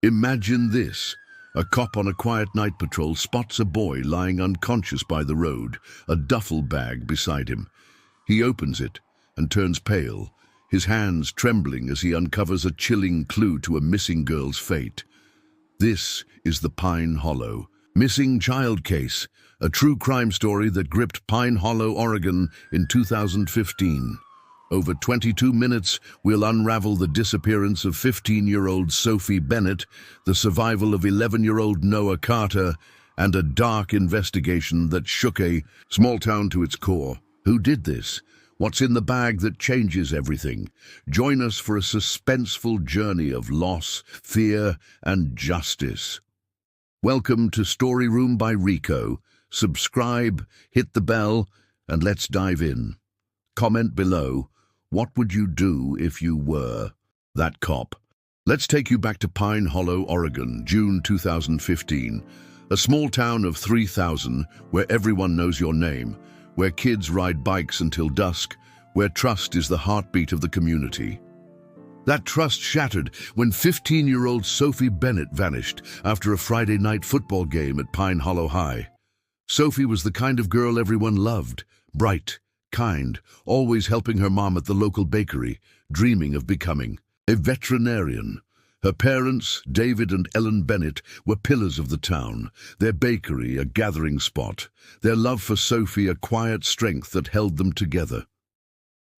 Imagine this. A cop on a quiet night patrol spots a boy lying unconscious by the road, a duffel bag beside him. He opens it and turns pale, his hands trembling as he uncovers a chilling clue to a missing girl's fate. This is the Pine Hollow missing child case, a true crime story that gripped Pine Hollow, Oregon in 2015. Over 22 minutes, we'll unravel the disappearance of 15-year-old Sophie Bennett, the survival of 11-year-old Noah Carter, and a dark investigation that shook a small town to its core. Who did this? What's in the bag that changes everything? Join us for a suspenseful journey of loss, fear, and justice. Welcome to Storyroom by Rico. Subscribe, hit the bell, and let's dive in. Comment below. What would you do if you were that cop? Let's take you back to Pine Hollow, Oregon, June 2015. A small town of 3,000 where everyone knows your name, where kids ride bikes until dusk, where trust is the heartbeat of the community. That trust shattered when 15-year-old Sophie Bennett vanished after a Friday night football game at Pine Hollow High. Sophie was the kind of girl everyone loved, bright, kind, always helping her mom at the local bakery, dreaming of becoming a veterinarian. Her parents, David and Ellen Bennett, were pillars of the town, their bakery a gathering spot, their love for Sophie a quiet strength that held them together.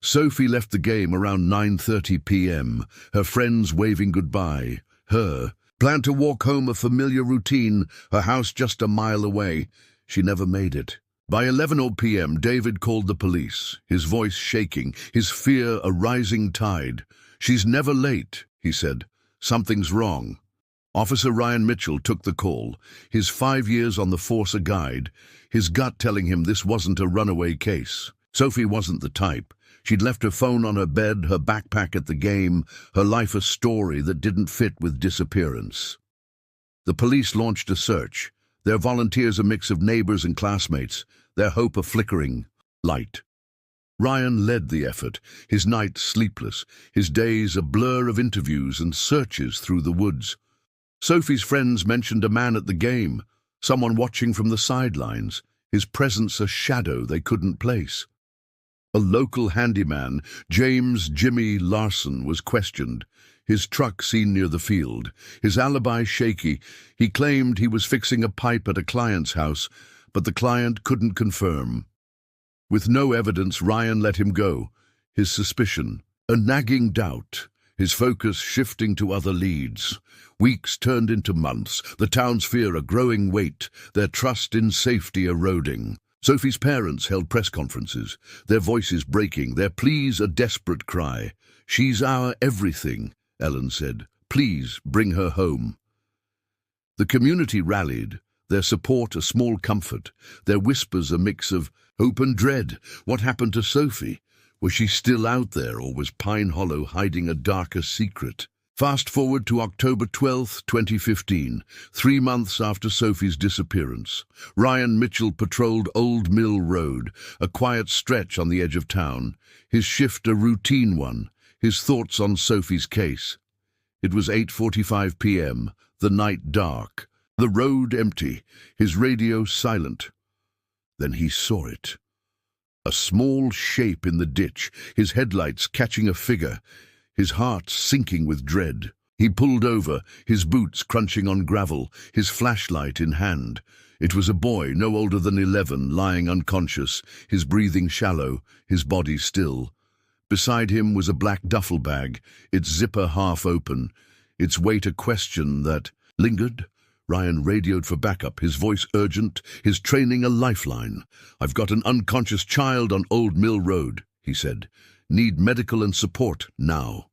Sophie left the game around 9:30 p.m., her friends waving goodbye. Her planned to walk home, a familiar routine, her house just a mile away. She never made it. By 11 p.m., David called the police, his voice shaking, his fear a rising tide. "She's never late," he said. "Something's wrong." Officer Ryan Mitchell took the call, his 5 years on the force a guide, his gut telling him this wasn't a runaway case. Sophie wasn't the type. She'd left her phone on her bed, her backpack at the game, her life a story that didn't fit with disappearance. The police launched a search, their volunteers a mix of neighbors and classmates, their hope a flickering light. Ryan led the effort, his nights sleepless, his days a blur of interviews and searches through the woods. Sophie's friends mentioned a man at the game, someone watching from the sidelines, his presence a shadow they couldn't place. A local handyman, James "Jimmy" Larson, was questioned, his truck seen near the field, his alibi shaky. He claimed he was fixing a pipe at a client's house, but the client couldn't confirm. With no evidence, Ryan let him go, his suspicion a nagging doubt, his focus shifting to other leads. Weeks turned into months, the town's fear a growing weight, their trust in safety eroding. Sophie's parents held press conferences, their voices breaking, their pleas a desperate cry. "She's our everything," Ellen said. "Please bring her home." The community rallied, their support a small comfort, their whispers a mix of hope and dread. What happened to Sophie? Was she still out there, or was Pine Hollow hiding a darker secret? Fast forward to October 12, 2015, 3 months after Sophie's disappearance. Ryan Mitchell patrolled Old Mill Road, a quiet stretch on the edge of town, his shift a routine one, his thoughts on Sophie's case. It was 8:45 p.m., the night dark, the road empty, his radio silent. Then he saw it. A small shape in the ditch, his headlights catching a figure, his heart sinking with dread. He pulled over, his boots crunching on gravel, his flashlight in hand. It was a boy no older than 11, lying unconscious, his breathing shallow, his body still. Beside him was a black duffel bag, its zipper half open, its weight a question that lingered. Ryan radioed for backup, his voice urgent, his training a lifeline. "I've got an unconscious child on Old Mill Road," he said. "Need medical and support now."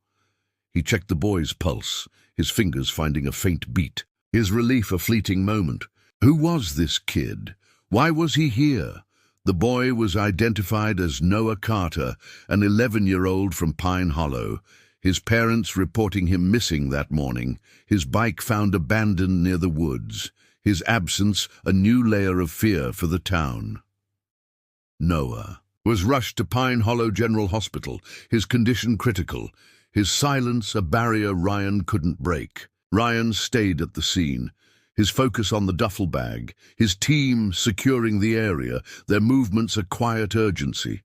He checked the boy's pulse, his fingers finding a faint beat, his relief a fleeting moment. Who was this kid? Why was he here? The boy was identified as Noah Carter, an 11-year-old from Pine Hollow, his parents reporting him missing that morning, his bike found abandoned near the woods, his absence a new layer of fear for the town. Noah was rushed to Pine Hollow General Hospital, his condition critical, his silence a barrier Ryan couldn't break. Ryan stayed at the scene, his focus on the duffel bag, his team securing the area, their movements a quiet urgency.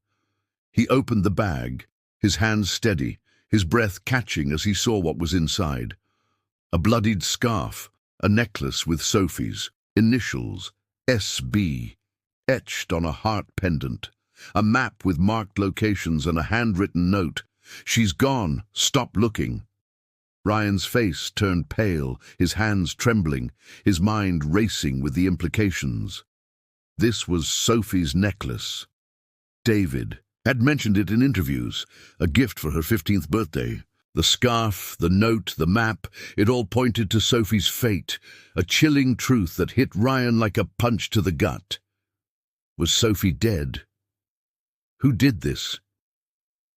He opened the bag, his hands steady, his breath catching as he saw what was inside. A bloodied scarf, a necklace with Sophie's initials, SB, etched on a heart pendant, a map with marked locations and a handwritten note. "She's gone, stop looking." Ryan's face turned pale, his hands trembling, his mind racing with the implications. This was Sophie's necklace. David had mentioned it in interviews, a gift for her 15th birthday. The scarf, the note, the map, it all pointed to Sophie's fate, a chilling truth that hit Ryan like a punch to the gut. Was Sophie dead? Who did this?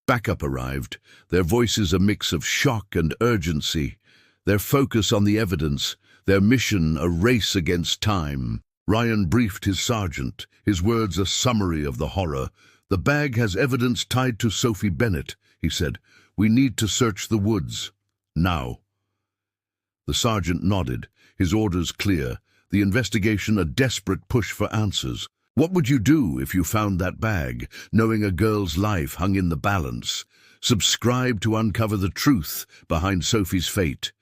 Backup arrived, their voices a mix of shock and urgency, their focus on the evidence, their mission a race against time. Ryan briefed his sergeant, his words a summary of the horror. "The bag has evidence tied to Sophie Bennett," he said. "We need to search the woods. Now." The sergeant nodded, his orders clear, the investigation a desperate push for answers. What would you do if you found that bag, knowing a girl's life hung in the balance? Subscribe to uncover the truth behind Sophie's fate.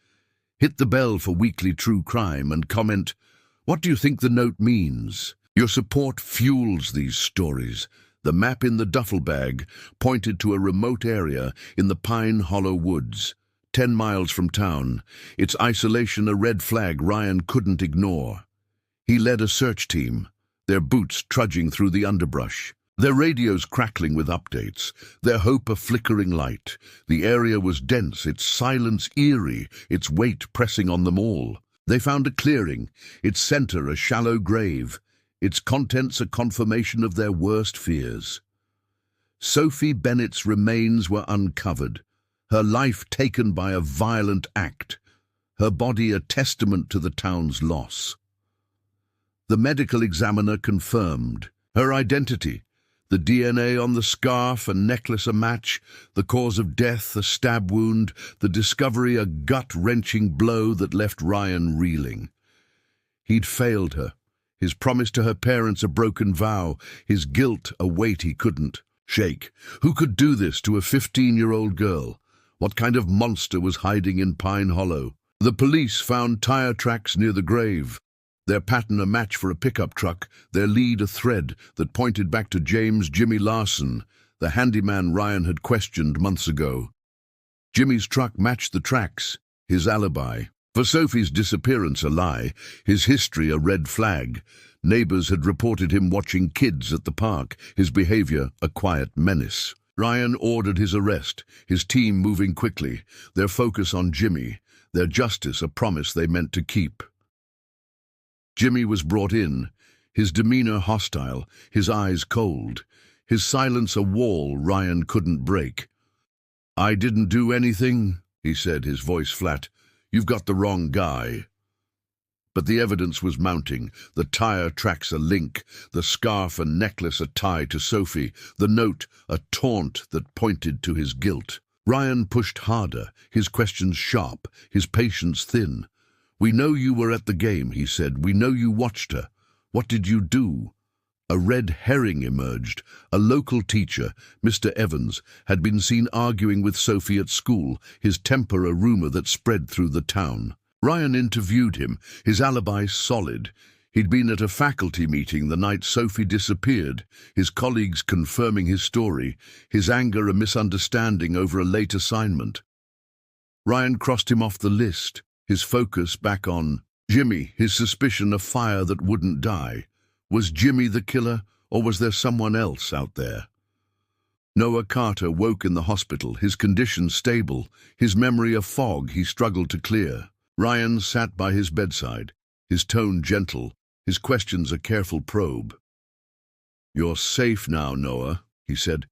Hit the bell for weekly true crime and comment, "What do you think the note means?" Your support fuels these stories. The map in the duffel bag pointed to a remote area in the Pine Hollow Woods, 10 miles from town, its isolation a red flag Ryan couldn't ignore. He led a search team, their boots trudging through the underbrush, their radios crackling with updates, their hope a flickering light. The area was dense, its silence eerie, its weight pressing on them all. They found a clearing, its center a shallow grave, its contents a confirmation of their worst fears. Sophie Bennett's remains were uncovered, her life taken by a violent act, her body a testament to the town's loss. The medical examiner confirmed her identity, the DNA on the scarf and necklace a match, the cause of death a stab wound, the discovery a gut-wrenching blow that left Ryan reeling. He'd failed her, his promise to her parents a broken vow, his guilt a weight he couldn't shake. Who could do this to a 15-year-old girl? What kind of monster was hiding in Pine Hollow? The police found tire tracks near the grave, their pattern a match for a pickup truck, their lead a thread that pointed back to James "Jimmy" Larson, the handyman Ryan had questioned months ago. Jimmy's truck matched the tracks, his alibi. For Sophie's disappearance a lie, his history a red flag. Neighbors had reported him watching kids at the park, his behavior a quiet menace. Ryan ordered his arrest, his team moving quickly, their focus on Jimmy, their justice a promise they meant to keep. Jimmy was brought in, his demeanor hostile, his eyes cold, his silence a wall Ryan couldn't break. "I didn't do anything," he said, his voice flat. "You've got the wrong guy." But the evidence was mounting, the tire tracks a link, the scarf and necklace a tie to Sophie, the note a taunt that pointed to his guilt. Ryan pushed harder, his questions sharp, his patience thin. "We know you were at the game," he said. "We know you watched her. What did you do?" A red herring emerged. A local teacher, Mr. Evans, had been seen arguing with Sophie at school, his temper a rumor that spread through the town. Ryan interviewed him, his alibi solid. He'd been at a faculty meeting the night Sophie disappeared, his colleagues confirming his story, his anger a misunderstanding over a late assignment. Ryan crossed him off the list, his focus back on Jimmy, his suspicion a fire that wouldn't die. Was Jimmy the killer, or was there someone else out there? Noah Carter woke in the hospital, his condition stable, his memory a fog he struggled to clear. Ryan sat by his bedside, his tone gentle, his questions a careful probe. "You're safe now, Noah," he said.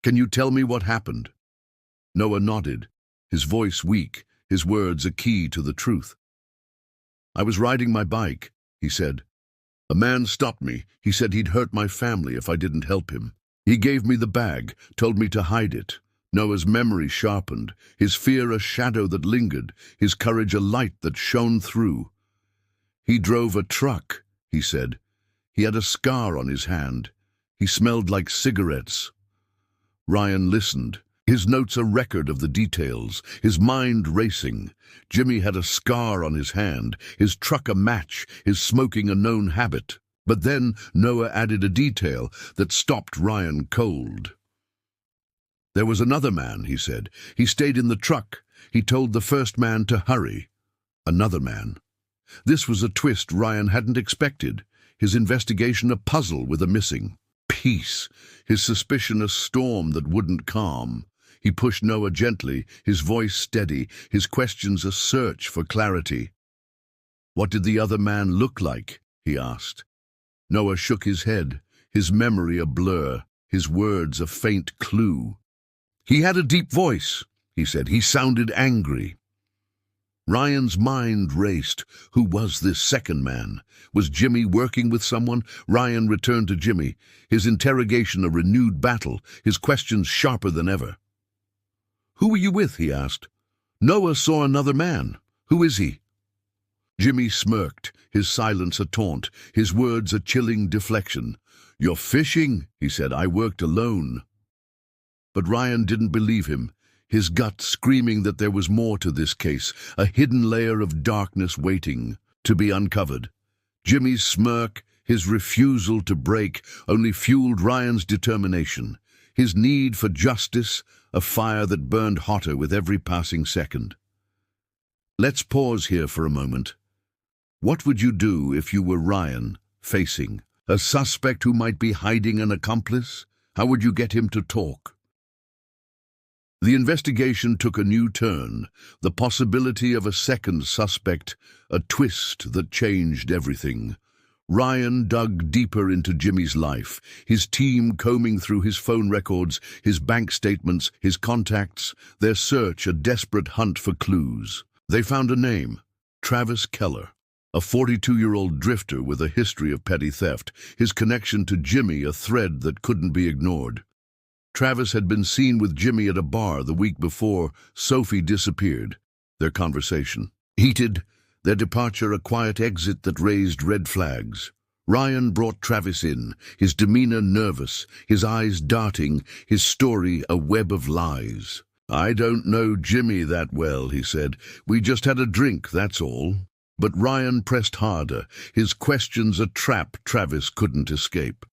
"Can you tell me what happened?" Noah nodded, his voice weak, his words a key to the truth. "I was riding my bike," he said. "A man stopped me. He said he'd hurt my family if I didn't help him. He gave me the bag, told me to hide it. Noah's memory sharpened, his fear a shadow that lingered, his courage a light that shone through. "He drove a truck," he said. "He had a scar on his hand. He smelled like cigarettes." Ryan listened, his notes a record of the details, his mind racing. Jimmy had a scar on his hand, his truck a match, his smoking a known habit. But then Noah added a detail that stopped Ryan cold. "There was another man," he said. "He stayed in the truck. He told the first man to hurry." Another man. This was a twist Ryan hadn't expected, his investigation a puzzle with a missing piece, his suspicion a storm that wouldn't calm. He pushed Noah gently, his voice steady, his questions a search for clarity. "What did the other man look like?" he asked. Noah shook his head, his memory a blur, his words a faint clue. "He had a deep voice," he said. "He sounded angry." Ryan's mind raced. Who was this second man? Was Jimmy working with someone? Ryan returned to Jimmy, his interrogation a renewed battle, his questions sharper than ever. "Who were you with?" he asked. "Noah saw another man. Who is he?" Jimmy smirked, his silence a taunt, his words a chilling deflection. "You're fishing," he said. "I worked alone." But Ryan didn't believe him, his gut screaming that there was more to this case, a hidden layer of darkness waiting to be uncovered. Jimmy's smirk, his refusal to break, only fueled Ryan's determination, his need for justice, a fire that burned hotter with every passing second. "Let's pause here for a moment. What would you do if you were Ryan, facing a suspect who might be hiding an accomplice? How would you get him to talk?" The investigation took a new turn, the possibility of a second suspect, a twist that changed everything. Ryan dug deeper into Jimmy's life, his team combing through his phone records, his bank statements, his contacts, their search a desperate hunt for clues. They found a name, Travis Keller, a 42-year-old drifter with a history of petty theft, his connection to Jimmy a thread that couldn't be ignored. Travis had been seen with Jimmy at a bar the week before Sophie disappeared. Their conversation heated, their departure a quiet exit that raised red flags. Ryan brought Travis in, his demeanor nervous, his eyes darting, his story a web of lies. "I don't know Jimmy that well," he said. "We just had a drink, that's all." But Ryan pressed harder, his questions a trap Travis couldn't escape.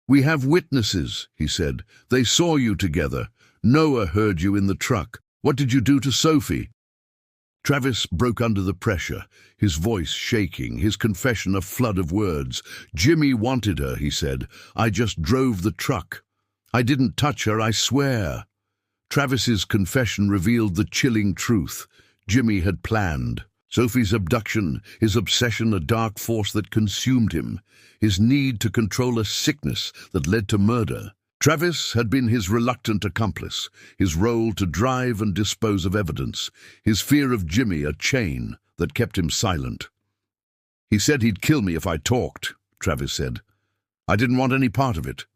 "We have witnesses," he said. "They saw you together. Noah heard you in the truck. What did you do to Sophie?" Travis broke under the pressure, his voice shaking, his confession a flood of words. "Jimmy wanted her," he said. "I just drove the truck. I didn't touch her, I swear." Travis's confession revealed the chilling truth. Jimmy had planned Sophie's abduction, his obsession a dark force that consumed him, his need to control a sickness that led to murder. Travis had been his reluctant accomplice, his role to drive and dispose of evidence, his fear of Jimmy a chain that kept him silent. "He said he'd kill me if I talked," Travis said. "I didn't want any part of it."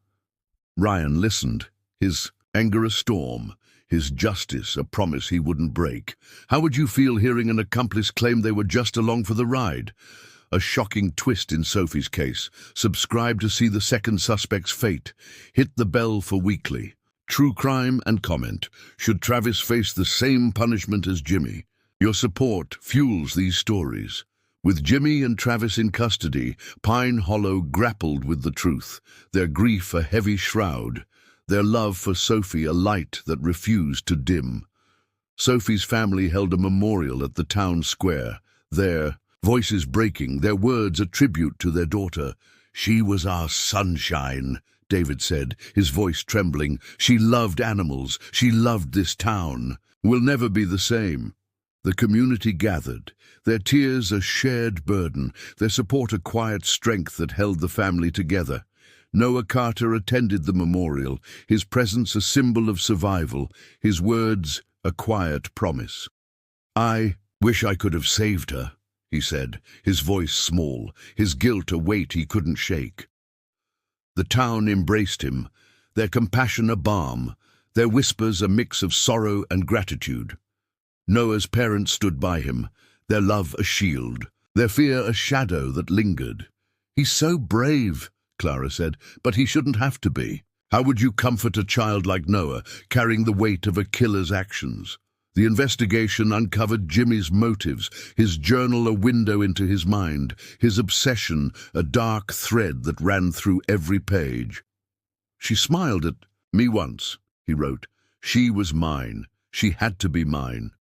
Ryan listened, his anger a storm, his justice a promise he wouldn't break. How would you feel hearing an accomplice claim they were just along for the ride? A shocking twist in Sophie's case. Subscribe to see the second suspect's fate. Hit the bell for weekly. True crime and comment. Should Travis face the same punishment as Jimmy? Your support fuels these stories. With Jimmy and Travis in custody, Pine Hollow grappled with the truth, their grief a heavy shroud, their love for Sophie a light that refused to dim. Sophie's family held a memorial at the town square, their voices breaking, their words a tribute to their daughter. "She was our sunshine," David said, his voice trembling. "She loved animals. She loved this town. We'll never be the same." The community gathered, their tears a shared burden, their support a quiet strength that held the family together. Noah Carter attended the memorial, his presence a symbol of survival, his words a quiet promise. "I wish I could have saved her," he said, his voice small, his guilt a weight he couldn't shake. The town embraced him, their compassion a balm, their whispers a mix of sorrow and gratitude. Noah's parents stood by him, their love a shield, their fear a shadow that lingered. "He's so brave," Clara said, "but he shouldn't have to be. How would you comfort a child like Noah, carrying the weight of a killer's actions?" The investigation uncovered Jimmy's motives, his journal a window into his mind, his obsession a dark thread that ran through every page. "She smiled at me once," he wrote. "She was mine. She had to be mine."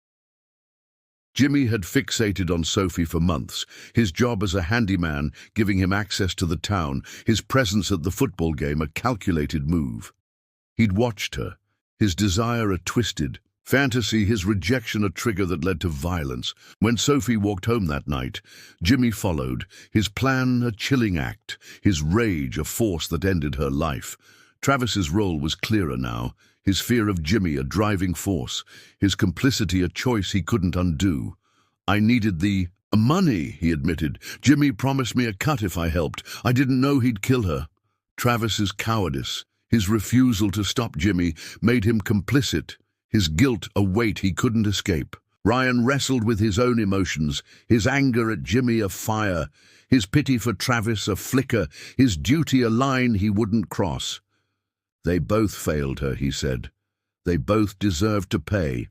Jimmy had fixated on Sophie for months, his job as a handyman giving him access to the town, his presence at the football game a calculated move. He'd watched her, his desire a twisted fantasy, his rejection a trigger that led to violence. When Sophie walked home that night, Jimmy followed, his plan a chilling act, his rage a force that ended her life. Travis's role was clearer now, his fear of Jimmy a driving force, his complicity a choice he couldn't undo. "I needed the money," he admitted. "Jimmy promised me a cut if I helped. I didn't know he'd kill her." Travis's cowardice, his refusal to stop Jimmy, made him complicit, his guilt a weight he couldn't escape. Ryan wrestled with his own emotions, his anger at Jimmy a fire, his pity for Travis a flicker, his duty a line he wouldn't cross. "They both failed her," he said. "They both deserved to pay."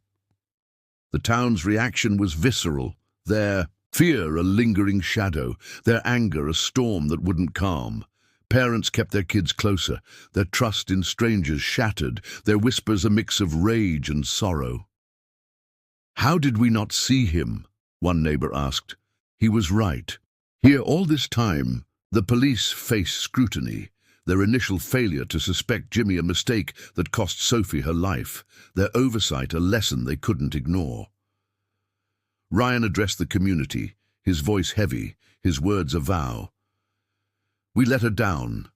The town's reaction was visceral, their fear a lingering shadow, their anger a storm that wouldn't calm. Parents kept their kids closer, their trust in strangers shattered, their whispers a mix of rage and sorrow. "How did we not see him?" one neighbor asked. He was right. Here all this time, the police faced scrutiny, their initial failure to suspect Jimmy a mistake that cost Sophie her life, their oversight a lesson they couldn't ignore. Ryan addressed the community, his voice heavy, his words a vow. "We let her down,"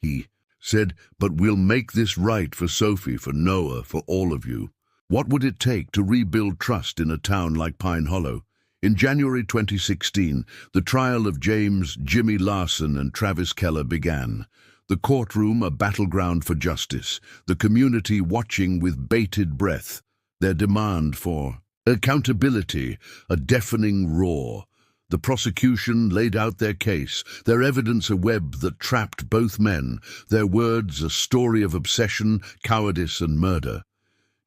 he said, "but we'll make this right for Sophie, for Noah, for all of you." What would it take to rebuild trust in a town like Pine Hollow? In January 2016, the trial of James "Jimmy" Larson and Travis Keller began. The courtroom a battleground for justice, the community watching with bated breath, their demand for accountability a deafening roar. The prosecution laid out their case, their evidence a web that trapped both men, their words a story of obsession, cowardice and murder.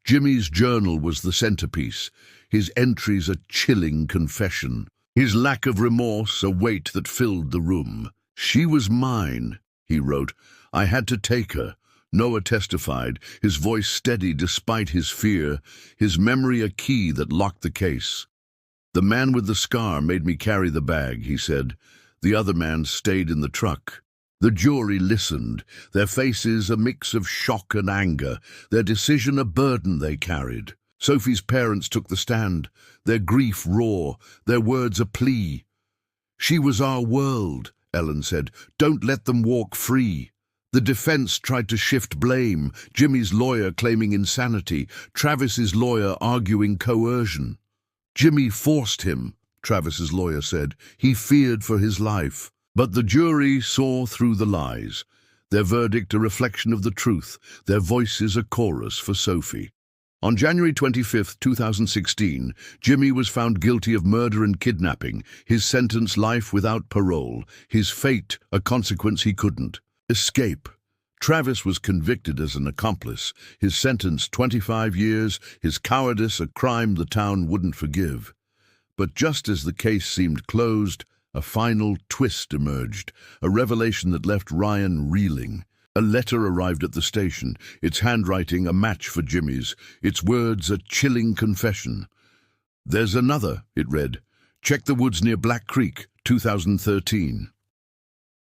Jimmy's journal was the centerpiece, his entries a chilling confession, his lack of remorse a weight that filled the room. "She was mine," he wrote. "I had to take her." Noah testified, his voice steady despite his fear, his memory a key that locked the case. "The man with the scar made me carry the bag," he said. "The other man stayed in the truck." The jury listened, their faces a mix of shock and anger, their decision a burden they carried. Sophie's parents took the stand, their grief raw, their words a plea. "She was our world," Ellen said. "Don't let them walk free." The defense tried to shift blame, Jimmy's lawyer claiming insanity, Travis's lawyer arguing coercion. "Jimmy forced him," Travis's lawyer said. "He feared for his life." But the jury saw through the lies, their verdict a reflection of the truth, their voices a chorus for Sophie. On January 25, 2016, Jimmy was found guilty of murder and kidnapping, his sentence life without parole, his fate a consequence he couldn't escape. Travis was convicted as an accomplice, his sentence 25 years, his cowardice a crime the town wouldn't forgive. But just as the case seemed closed, a final twist emerged, a revelation that left Ryan reeling. A letter arrived at the station, its handwriting a match for Jimmy's, its words a chilling confession. "There's another," it read. "Check the woods near Black Creek, 2013.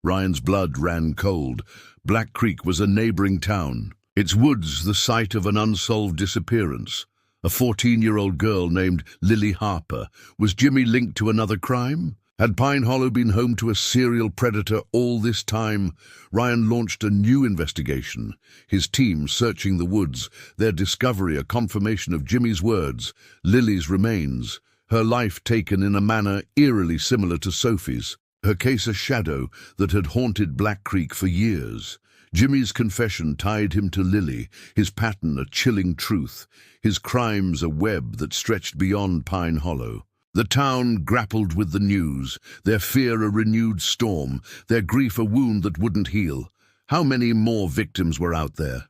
Ryan's blood ran cold. Black Creek was a neighboring town, its woods the site of an unsolved disappearance. A 14-year-old girl named Lily Harper. Was Jimmy linked to another crime? Had Pine Hollow been home to a serial predator all this time? Ryan launched a new investigation, his team searching the woods, their discovery a confirmation of Jimmy's words, Lily's remains, her life taken in a manner eerily similar to Sophie's, her case a shadow that had haunted Black Creek for years. Jimmy's confession tied him to Lily, his pattern a chilling truth, his crimes a web that stretched beyond Pine Hollow. The town grappled with the news, their fear a renewed storm, their grief a wound that wouldn't heal. How many more victims were out there?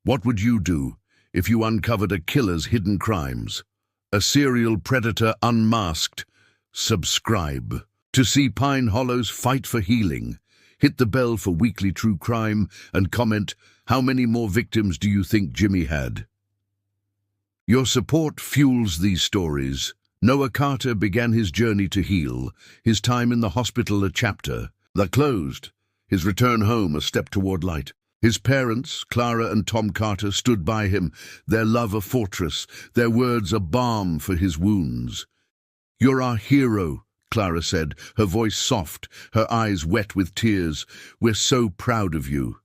What would you do if you uncovered a killer's hidden crimes? A serial predator unmasked? Subscribe to see Pine Hollow's fight for healing. Hit the bell for weekly true crime and comment, how many more victims do you think Jimmy had? Your support fuels these stories. Noah Carter began his journey to heal, his time in the hospital a chapter that closed, his return home a step toward light. His parents, Clara and Tom Carter, stood by him, their love a fortress, their words a balm for his wounds. "You're our hero," Clara said, her voice soft, her eyes wet with tears. "We're so proud of you."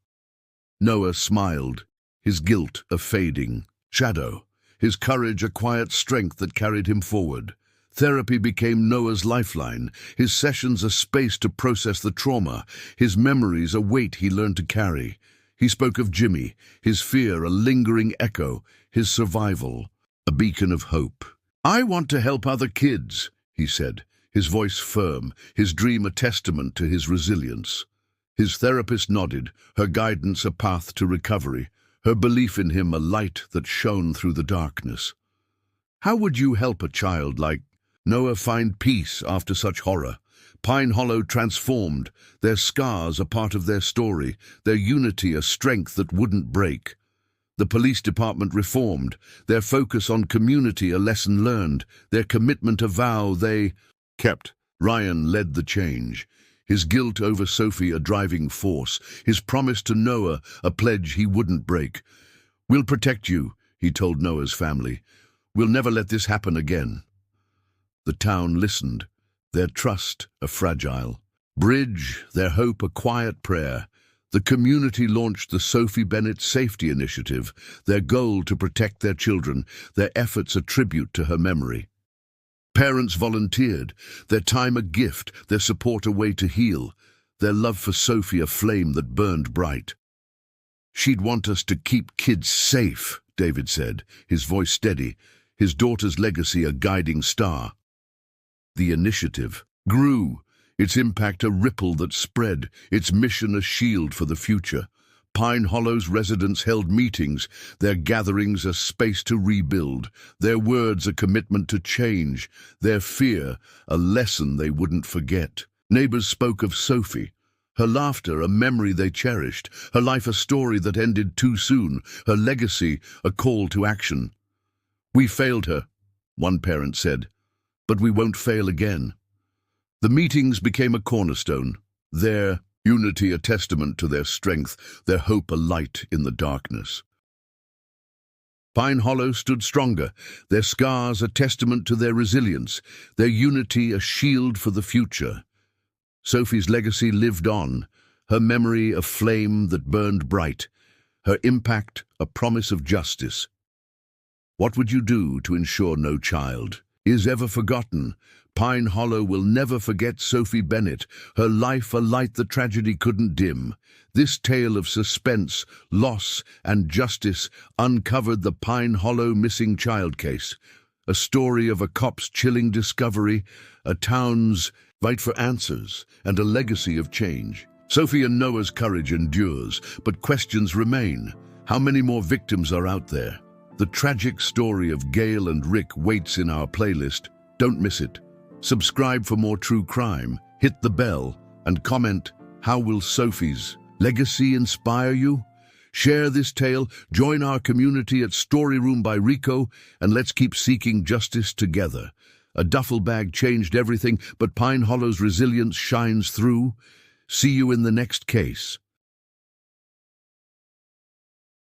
Noah smiled, his guilt a fading shadow, his courage a quiet strength that carried him forward. Therapy became Noah's lifeline, his sessions a space to process the trauma, his memories a weight he learned to carry. He spoke of Jimmy, his fear a lingering echo, his survival a beacon of hope. "I want to help other kids," he said, his voice firm, his dream a testament to his resilience. His therapist nodded, her guidance a path to recovery, her belief in him a light that shone through the darkness. How would you help a child like Noah find peace after such horror? Pine Hollow transformed, their scars a part of their story, their unity a strength that wouldn't break. The police department reformed, their focus on community a lesson learned, their commitment a vow they kept. Ryan led the change, his guilt over Sophie a driving force, his promise to Noah a pledge he wouldn't break. "We'll protect you," he told Noah's family. "We'll never let this happen again." The town listened, their trust a fragile bridge, their hope a quiet prayer. The community launched the Sophie Bennett Safety Initiative, their goal to protect their children, their efforts a tribute to her memory. Parents volunteered, their time a gift, their support a way to heal, their love for Sophie a flame that burned bright. "She'd want us to keep kids safe," David said, his voice steady, his daughter's legacy a guiding star. The initiative grew, its impact a ripple that spread, its mission a shield for the future. Pine Hollow's residents held meetings, their gatherings a space to rebuild, their words a commitment to change, their fear a lesson they wouldn't forget. Neighbors spoke of Sophie, her laughter a memory they cherished, her life a story that ended too soon, her legacy a call to action. "We failed her," one parent said, "but we won't fail again." The meetings became a cornerstone, their unity a testament to their strength, their hope a light in the darkness. Pine Hollow stood stronger, their scars a testament to their resilience, their unity a shield for the future. Sophie's legacy lived on, her memory a flame that burned bright, her impact a promise of justice. What would you do to ensure no child is ever forgotten? Pine Hollow will never forget Sophie Bennett, her life a light the tragedy couldn't dim. This tale of suspense, loss, and justice uncovered the Pine Hollow missing child case, a story of a cop's chilling discovery, a town's fight for answers, and a legacy of change. Sophie and Noah's courage endures, but questions remain. How many more victims are out there? The tragic story of Gail and Rick waits in our playlist. Don't miss it. Subscribe for more true crime, hit the bell, and comment, how will Sophie's legacy inspire you? Share this tale, join our community at Storyroom by Rico, and let's keep seeking justice together. A duffel bag changed everything, but Pine Hollow's resilience shines through. See you in the next case.